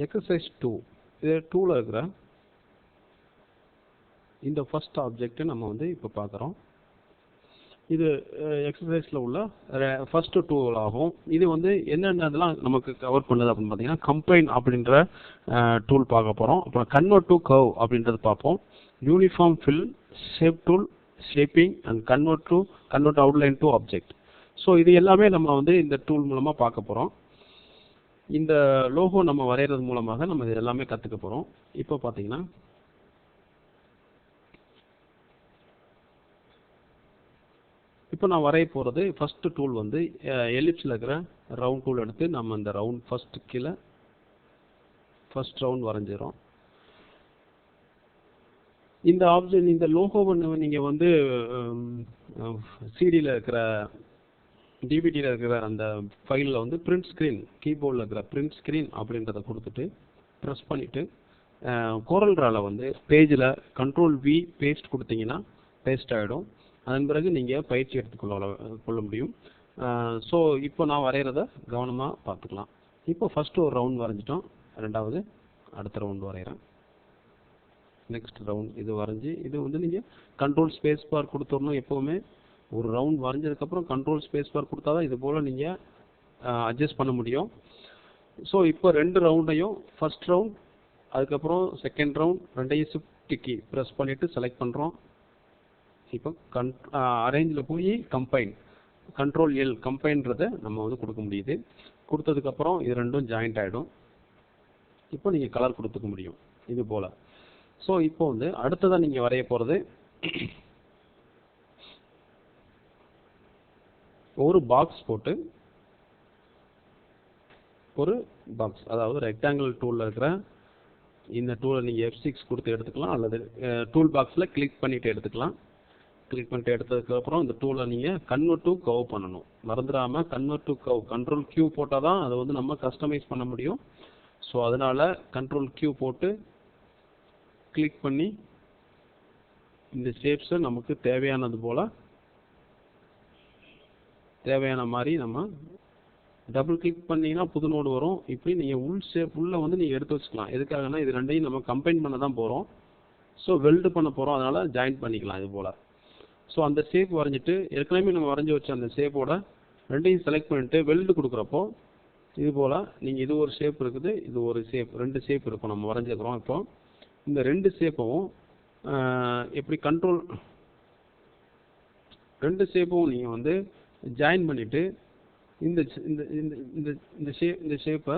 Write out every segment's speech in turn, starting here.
Exercise 2 இது 2ல இருக்கிற இந்த ஃபர்ஸ்ட் ஆப்ஜெக்ட் நம்ம வந்து இப்போ பார்க்குறோம். இது எக்ஸசைஸில் உள்ள ஃபர்ஸ்ட் டூல் ஆகும். இது வந்து என்னென்னதெல்லாம் நமக்கு கவர் பண்ணுது அப்படின்னு பார்த்தீங்கன்னா கம்பைன் அப்படின்ற டூல் பார்க்க போகிறோம். அப்புறம் கன்வெர்ட் டு கர்வ் அப்படின்றது பார்ப்போம். Uniform fill, shape tool, shaping and convert outline to object. So இது எல்லாமே நம்ம வந்து இந்த டூல் மூலமாக பார்க்க போகிறோம். இந்த லோகோ நம்ம வரைகிறது மூலமாக நம்ம இது எல்லாமே கற்றுக்க போகிறோம். இப்போ பார்த்தீங்கன்னா இப்போ நான் வரைய போகிறது ஃபர்ஸ்ட் டூல் வந்து எலிப்ஸில் இருக்கிற ரவுண்ட் டூல் எடுத்து நம்ம இந்த ரவுண்ட் ஃபர்ஸ்ட் கீழே ஃபர்ஸ்ட் ரவுண்ட் வரைஞ்சிடும். இந்த ஆப்ஜெக்ட் இந்த லோகோவை நீங்கள் வந்து சிடியில் இருக்கிற டிவிடியில் இருக்கிற அந்த ஃபைலில் வந்து பிரிண்ட் ஸ்க்ரீன் கீபோர்டில் இருக்கிற பிரிண்ட் ஸ்க்ரீன் அப்படின்றத கொடுத்துட்டு ப்ரெஸ் பண்ணிவிட்டு கோரல்ட்ரால வந்து பேஜில் Ctrl+V பேஸ்ட் கொடுத்தீங்கன்னா பேஸ்ட் ஆகிடும். அதன் பிறகு நீங்கள் பயிற்சி எடுத்துக்கொள்ள முடியும். ஸோ இப்போ நான் வரைகிறத கவனமாக பார்த்துக்கலாம். இப்போ ஃபஸ்ட்டு ஒரு ரவுண்ட் வரைஞ்சிட்டோம். ரெண்டாவது அடுத்த ரவுண்ட் வரைகிறேன். நெக்ஸ்ட் ரவுண்ட் இது வரைஞ்சி இது வந்து நீங்கள் Ctrl+Space கொடுத்துடணும். எப்போவுமே ஒரு ரவுண்ட் வரைஞ்சதுக்கப்புறம் Ctrl+Space கொடுத்தா தான் இது போல் நீங்கள் அட்ஜஸ்ட் பண்ண முடியும். ஸோ இப்போ ரெண்டு ரவுண்டையும் ஃபர்ஸ்ட் ரவுண்ட் அதுக்கப்புறம் செகண்ட் ரவுண்ட் ரெண்டையும் ஷிஃப்ட் கீ ப்ரெஸ் பண்ணிவிட்டு செலக்ட் பண்ணுறோம். இப்போ அரேஞ்சில் போய் கம்பைன் Ctrl+L கம்பைன்றதை நம்ம வந்து கொடுக்க முடியுது. கொடுத்ததுக்கப்புறம் இது ரெண்டும் ஜாயிண்ட் ஆகிடும். இப்போ நீங்கள் கலர் கொடுத்துக்க முடியும் இது போல். ஸோ இப்போ வந்து அடுத்ததாக நீங்கள் வரைய போகிறது ஒரு பாக்ஸ் போட்டு ஒரு பாக்ஸ், அதாவது ரெக்டாங்கிள் டூலில் இருக்கிற இந்த டூலை நீங்கள் F6 கொடுத்து எடுத்துக்கலாம், அல்லது டூல் பாக்ஸில் கிளிக் பண்ணிவிட்டு எடுத்துக்கலாம். கிளிக் பண்ணிட்டு எடுத்ததுக்கப்புறம் இந்த டூலை நீங்கள் கன்வெர்ட் டு கர்வ் பண்ணணும். மறந்துடாமல் கன்வெர்ட் டு கர்வ் Ctrl+Q போட்டால் தான் அதை வந்து நம்ம கஸ்டமைஸ் பண்ண முடியும். ஸோ அதனால் Ctrl+Q போட்டு கிளிக் பண்ணி இந்த ஷேப்ஸை நமக்கு தேவையானது போல் தேவையான மாதிரி நம்ம டபுள் கிளிக் பண்ணிங்கன்னா புது நோடு வரும். இப்படி நீங்கள் உள் ஷேப் உள்ளே வந்து நீங்கள் எடுத்து வச்சுக்கலாம். எதுக்காகனா இது ரெண்டையும் நம்ம கம்பைன் பண்ண தான் போகிறோம். ஸோ வெல்டு பண்ண போகிறோம், அதனால் ஜாயின் பண்ணிக்கலாம் இது போல். ஸோ அந்த ஷேப் வரைஞ்சிட்டு ஏற்கனவே நம்ம வரைஞ்சி வச்ச அந்த ஷேப்போட ரெண்டையும் செலக்ட் பண்ணிவிட்டு வெல்டு கொடுக்குறப்போ இது போல் நீங்கள் இது ஒரு ஷேப் இருக்குது, இது ஒரு ஷேப், ரெண்டு ஷேப் இருக்கும் நம்ம வரைஞ்சிக்கிறோம். இப்போ இந்த ரெண்டு ஷேப்பும் எப்படி ரெண்டு ஷேப்பும் நீங்கள் வந்து ஜாயின் பண்ணிவிட்டு இந்த ஷேப்பை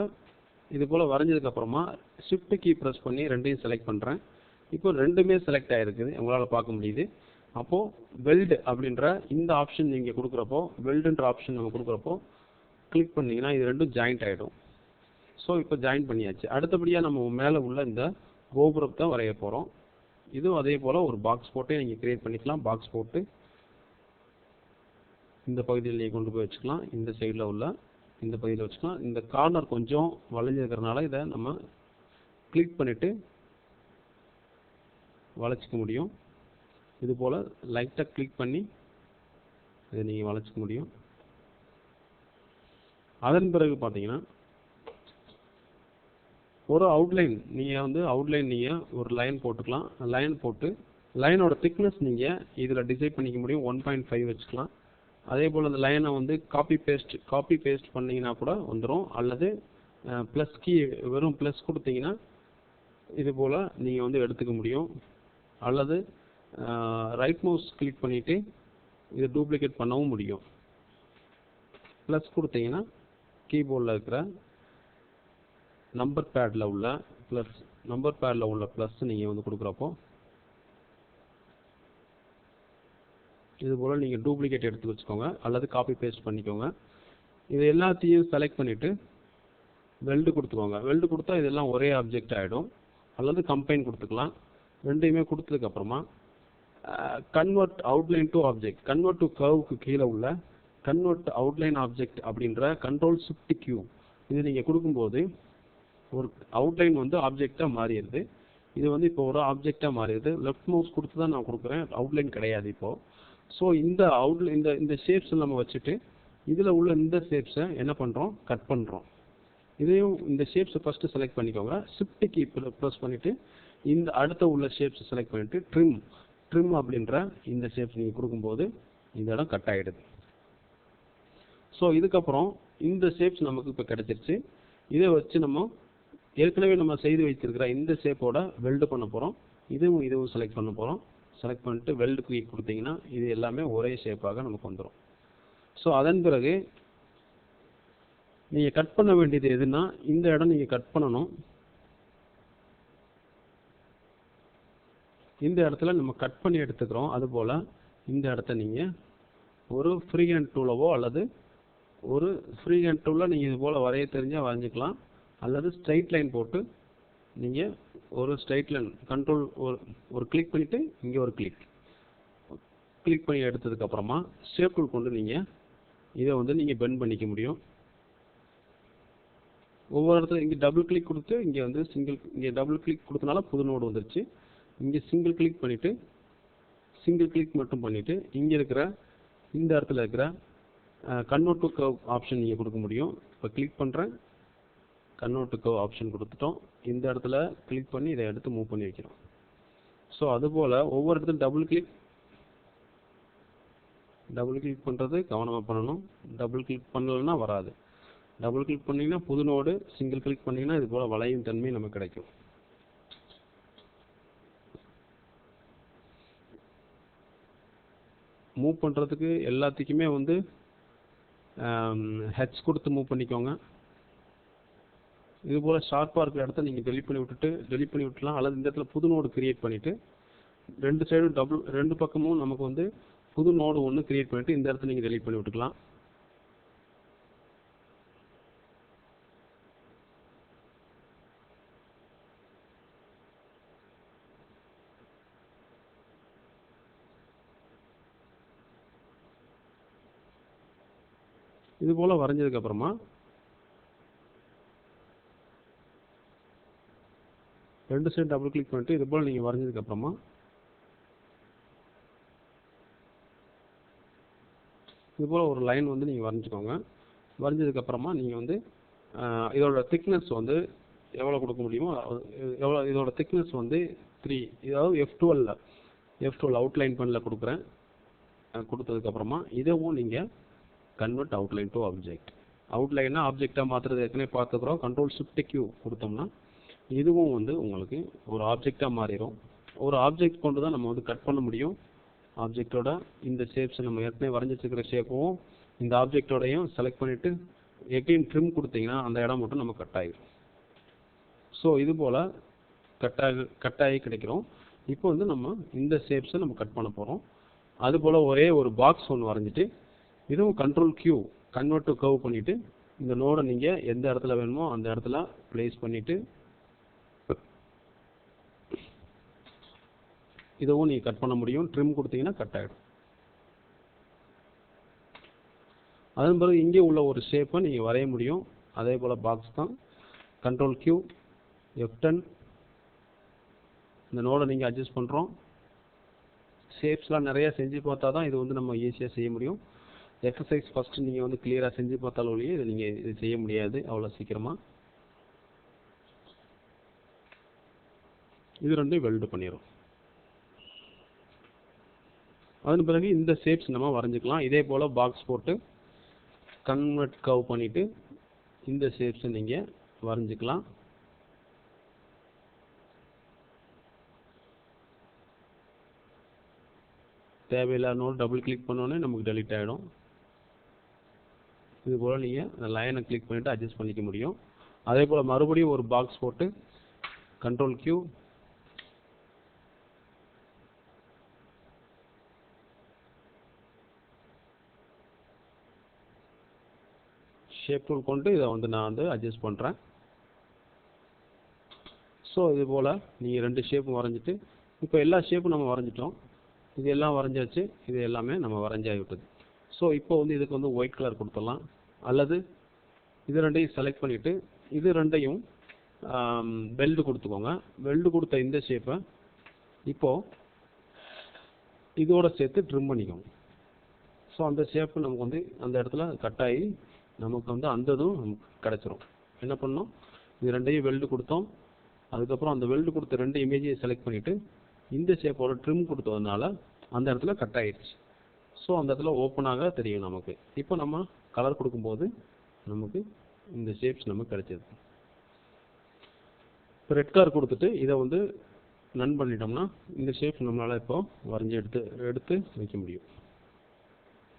இது போல் வரைஞ்சதுக்கப்புறமா ஷிஃப்ட் கீ ப்ரெஸ் பண்ணி ரெண்டையும் செலக்ட் பண்ணுறேன். இப்போ ரெண்டுமே செலக்ட் ஆகிருக்குது, உங்களால் பார்க்க முடியுது. அப்போது வெல்டு அப்படின்ற இந்த ஆப்ஷன் நீங்கள் கொடுக்குறப்போ, வெல்டுன்ற ஆப்ஷன் நம்ம கொடுக்குறப்போ கிளிக் பண்ணிங்கன்னா இது ரெண்டும் ஜாயிண்ட் ஆகிடும். ஸோ இப்போ ஜாயின் பண்ணியாச்சு. அடுத்தபடியாக நம்ம மேலே உள்ள இந்த கோபுரத்தை வரைய போகிறோம். இதுவும் அதே போல் ஒரு பாக்ஸ் போட்டு நீங்கள் க்ரியேட் பண்ணிக்கலாம். பாக்ஸ் போட்டு இந்த பகுதியில் நீங்கள் கொண்டு போய் வச்சுக்கலாம். இந்த சைடில் உள்ள இந்த பகுதியில் வச்சுக்கலாம். இந்த கார்னர் கொஞ்சம் வளைஞ்சிருக்கிறதுனால இதை நம்ம கிளிக் பண்ணிவிட்டு வளைச்சிக்க முடியும். இது போல் லைட்டாக கிளிக் பண்ணி இதை நீங்கள் வளைச்சிக்க முடியும். அதன் பிறகு பார்த்தீங்கன்னா ஒரு அவுட்லைன் நீங்கள் வந்து நீங்கள் ஒரு லைன் போட்டுக்கலாம். லைன் போட்டு லைனோட திக்னஸ் நீங்கள் இதில் டிசைட் பண்ணிக்க முடியும். 1.5 வச்சுக்கலாம். அதே போல் அந்த லைனை வந்து காப்பி பேஸ்ட் பண்ணிங்கன்னா கூட வந்துடும். அல்லது ப்ளஸ் கீ வெறும் ப்ளஸ் கொடுத்தீங்கன்னா இது போல் நீங்கள் வந்து எடுத்துக்க முடியும். அல்லது ரைட் மவுஸ் கிளிக் பண்ணிவிட்டு இதை டூப்ளிகேட் பண்ணவும் முடியும். ப்ளஸ் கொடுத்தீங்கன்னா கீபோர்டில் இருக்கிற நம்பர் பேடில் உள்ள ப்ளஸ் நீங்கள் வந்து கொடுக்குறப்போ இது போல் நீங்கள் டூப்ளிகேட் எடுத்து வச்சுக்கோங்க, அல்லது காப்பி பேஸ்ட் பண்ணிக்கோங்க. இது எல்லாத்தையும் செலக்ட் பண்ணிவிட்டு வெல்டு கொடுத்துக்கோங்க. வெல்டு கொடுத்தா இதெல்லாம் ஒரே ஆப்ஜெக்ட் ஆகிடும். அல்லது கம்பைன் கொடுத்துக்கலாம். ரெண்டையுமே கொடுத்ததுக்கப்புறமா convert outline to object, convert to கர்வுக்கு கீழே உள்ள கன்வெர்ட் அவுட்லைன் ஆப்ஜெக்ட் அப்படின்ற Ctrl+Shift+Q இது நீங்கள் கொடுக்கும்போது ஒரு அவுட்லைன் வந்து ஆப்ஜெக்டாக மாறிடுது. இது வந்து இப்போ ஒரு ஆப்ஜெக்டாக மாறிடுது. லெஃப்ட் மவுஸ் கொடுத்து தான் நான் கொடுக்குறேன், அவுட்லைன் கிடையாது இப்போது. ஸோ இந்த ஷேப்ஸை நம்ம வச்சுட்டு இதில் உள்ள இந்த ஷேப்ஸை என்ன பண்ணுறோம், கட் பண்ணுறோம். இதையும் இந்த ஷேப்ஸை ஃபஸ்ட்டு செலக்ட் பண்ணிக்கோங்க. ஷிஃப்ட் கீ ப்ரெஸ் பண்ணிவிட்டு இந்த அடுத்த உள்ள ஷேப்ஸை செலக்ட் பண்ணிவிட்டு ட்ரிம் அப்படின்ற இந்த ஷேப்ஸ் நீங்கள் கொடுக்கும்போது இந்த இடம் கட் ஆகிடுது. ஸோ இதுக்கப்புறம் இந்த ஷேப்ஸ் நமக்கு இப்போ கிடச்சிருச்சு. இதை வச்சு நம்ம ஏற்கனவே நம்ம செய்து வைத்திருக்கிற இந்த ஷேப்போட வெல்டு பண்ண போகிறோம். இதுவும் செலக்ட் பண்ண போகிறோம். செலக்ட் பண்ணிட்டு வெல்டு கிளிக் கொடுத்தீங்கன்னா இது எல்லாமே ஒரே ஷேப்பாக நமக்கு வந்துடும். ஸோ அதன் பிறகு நீங்கள் கட் பண்ண வேண்டியது எதுன்னா, இந்த இடம் நீங்கள் கட் பண்ணணும். இந்த இடத்துல நம்ம கட் பண்ணி எடுத்துக்கிறோம். அதுபோல் இந்த இடத்த நீங்கள் ஒரு ஃப்ரீ ஹேண்ட் டூலவோ அல்லது ஒரு ஃப்ரீ ஹேண்ட் டூலில் நீங்கள் இது போல் வரைய தெரிஞ்சால் வரைஞ்சிக்கலாம். அல்லது ஸ்ட்ரைட் லைன் போட்டு நீங்கள் ஒரு ஸ்ட்ரைட் லைன் கண்ட்ரோல் ஒரு கிளிக் பண்ணிவிட்டு இங்கே ஒரு கிளிக் பண்ணி எடுத்ததுக்கப்புறமா ஷேப் டூல் கொண்டு நீங்கள் இதை வந்து நீங்கள் பெண்ட் பண்ணிக்க முடியும். ஒவ்வொரு இடத்துல இங்கே டபுள் கிளிக் கொடுத்து இங்கே வந்து இங்கே டபுள் கிளிக் கொடுத்தனால புது நோடு வந்துருச்சு. இங்கே சிங்கிள் கிளிக் மட்டும் பண்ணிவிட்டு இங்கே இருக்கிற இந்த இடத்துல இருக்கிற கன்வெர்ட் டு கர்வ் ஆப்ஷன் நீங்கள் கொடுக்க முடியும். இப்போ கிளிக் பண்ணுறேன், கன்வெர்ட் டு கர்வ் ஆப்ஷன் கொடுத்துட்டோம். இந்த இடத்துல கிளிக் பண்ணி இதை எடுத்து மூவ் பண்ணி வைக்கிறோம். ஸோ அதுபோல் ஒவ்வொரு இடத்துல டபுள் கிளிக் பண்ணுறது கவனமாக பண்ணணும். டபுள் கிளிக் பண்ணலைன்னா வராது. டபுள் கிளிக் பண்ணிங்கன்னா புது நோடு, சிங்கிள் கிளிக் பண்ணிங்கன்னா இது போல் வளையும் தன்மை நமக்கு கிடைக்கும். மூவ் பண்ணுறதுக்கு எல்லாத்துக்குமே வந்து ஹெச் கொடுத்து மூவ் பண்ணிக்கோங்க. இது போல் ஷார்ப்பாக இருக்கிற இடத்த நீங்கள் டெலிட் பண்ணி விட்டுலாம். அல்லது இந்த இடத்துல புது நோடு கிரியேட் பண்ணிவிட்டு ரெண்டு சைடும் ரெண்டு பக்கமும் நமக்கு வந்து புது நோடு ஒன்று கிரியேட் பண்ணிவிட்டு இந்த இடத்துல நீங்கள் டெலிட் பண்ணி விட்டுக்கலாம். இது போல் வரைஞ்சதுக்கப்புறமா ரெண்டு சைடு டபுள் கிளிக் பண்ணிட்டு இது போல் நீங்கள் வரைஞ்சதுக்கப்புறமா இது போல் ஒரு லைன் வந்து நீங்கள் வரைஞ்சிக்கோங்க. வரைஞ்சதுக்கப்புறமா நீங்கள் வந்து இதோட திக்னஸ் வந்து எவ்வளோ கொடுக்க முடியுமோ இதோட திக்னஸ் வந்து 3, இதாவது F12 அவுட்லைன் பண்ணல கொடுக்குறேன். கொடுத்ததுக்கப்புறமா இதுவும் நீங்கள் கன்வெர்ட் அவுட்லைன் டு ஆப்ஜெக்ட். அவுட்லைனா ஆப்ஜெக்டாக மாற்றுறது ஏற்கனவே பார்த்துக்கிறோம். கண்ட்ரோல் ஷிஃப்ட் கியூ கொடுத்தோம்னா இதுவும் வந்து உங்களுக்கு ஒரு ஆப்ஜெக்டாக மாறிடும். ஒரு ஆப்ஜெக்ட் கொண்டு தான் நம்ம வந்து கட் பண்ண முடியும். ஆப்ஜெக்டோட இந்த ஷேப்ஸ் நம்ம ஏற்கனவே வரைஞ்சி வச்சுக்கிற ஷேப்பும் இந்த ஆப்ஜெக்டோடையும் செலக்ட் பண்ணிவிட்டு எகைன் ட்ரிம் கொடுத்தீங்கன்னா அந்த இடம் மட்டும் நம்ம கட் ஆகிடும். ஸோ இது போல் கட்டாகி கிடைக்கிறோம். இப்போ வந்து நம்ம இந்த ஷேப்ஸை நம்ம கட் பண்ண போகிறோம். அதுபோல் ஒரே ஒரு பாக்ஸ் ஒன்று வரைஞ்சிட்டு இதுவும் control Q convert to curve பண்ணிவிட்டு இந்த நோடை நீங்கள் எந்த இடத்துல வேணுமோ அந்த இடத்துல பிளேஸ் பண்ணிவிட்டு இதுவும் நீங்கள் கட் பண்ண முடியும். ட்ரிம் கொடுத்தீங்கன்னா கட் ஆகிடும். அதன் பிறகு இங்கே உள்ள ஒரு ஷேப்பை நீங்கள் வரைய முடியும். அதே போல் பாக்ஸ் தான். கண்ட்ரோல் கியூ F10 இந்த நோடை நீங்கள் அட்ஜஸ்ட் பண்ணுறோம். ஷேப்ஸ்லாம் நிறையா செஞ்சு பார்த்தா தான் இது வந்து நம்ம ஈஸியாக செய்ய முடியும். எக்ஸசைஸ் ஃபஸ்ட்டு நீங்கள் வந்து கிளியராக செஞ்சு பார்த்தாலும் ஒழிய இது நீங்கள் இது செய்ய முடியாது அவ்வளோ சீக்கிரமாக. இது ரெண்டும் வெல்டு பண்ணிடும். அதன் பிறகு இந்த ஷேப்ஸ் நம்ம வரைஞ்சிக்கலாம். இதே போல் பாக்ஸ் போட்டு கன்வெர்ட் கர்வ் பண்ணிவிட்டு இந்த ஷேப்ஸை நீங்கள் வரைஞ்சிக்கலாம். தேவையில்லாத நோட் டபுள் கிளிக் பண்ணோன்னே நமக்கு டெலிட் ஆகிடும். இது போல் நீங்கள் அந்த லைனை கிளிக் பண்ணிவிட்டு அட்ஜஸ்ட் பண்ணிக்க முடியும். அதே போல் மறுபடியும் ஒரு பாக்ஸ் போட்டு கண்ட்ரோல் கியூ ஷேப் டூல் கொண்டு இதை வந்து நான் வந்து அட்ஜஸ்ட் பண்ணுறேன். ஸோ இது போல் நீங்கள் ரெண்டு ஷேப்பும் வரைஞ்சிட்டு இப்போ எல்லா ஷேப்பும் நம்ம வரைஞ்சிட்டோம். இது எல்லாம் வரைஞ்சாச்சு. இது எல்லாமே நம்ம வரைஞ்சாகிவிட்டது. ஸோ இப்போ வந்து இதுக்கு வந்து ஒயிட் கலர் கொடுத்துடலாம். அல்லது இது ரெண்டையும் செலக்ட் பண்ணிவிட்டு இது ரெண்டையும் வெல்டு கொடுத்துக்கோங்க. வெல்டு கொடுத்த இந்த ஷேப்பை இப்போது இதோட சேர்த்து ட்ரிம் பண்ணிக்கோங்க. ஸோ அந்த ஷேப்பு நமக்கு வந்து அந்த இடத்துல கட் ஆகி நமக்கு வந்து அந்த இதுவும் நமக்கு கிடச்சிரும். என்ன பண்ணோம், இது ரெண்டையும் வெல்டு கொடுத்தோம். அதுக்கப்புறம் அந்த வெல்டு கொடுத்த 2 இமேஜையும் செலக்ட் பண்ணிவிட்டு இந்த ஷேப்போட ட்ரிம் கொடுத்ததுனால அந்த இடத்துல கட் ஆயிடுச்சு. ஸோ அந்த இடத்துல ஓப்பனாக தெரியும் நமக்கு. இப்போ நம்ம கலர் கொடுக்கும்போது நமக்கு இந்த ஷேப்ஸ் நமக்கு கிடைச்சது. இப்போ ரெட் கலர் கொடுத்துட்டு இதை வந்து நன் பண்ணிட்டோம்னா இந்த ஷேப் நம்மளால் இப்போ வரைஞ்சி எடுத்து வைக்க முடியும்.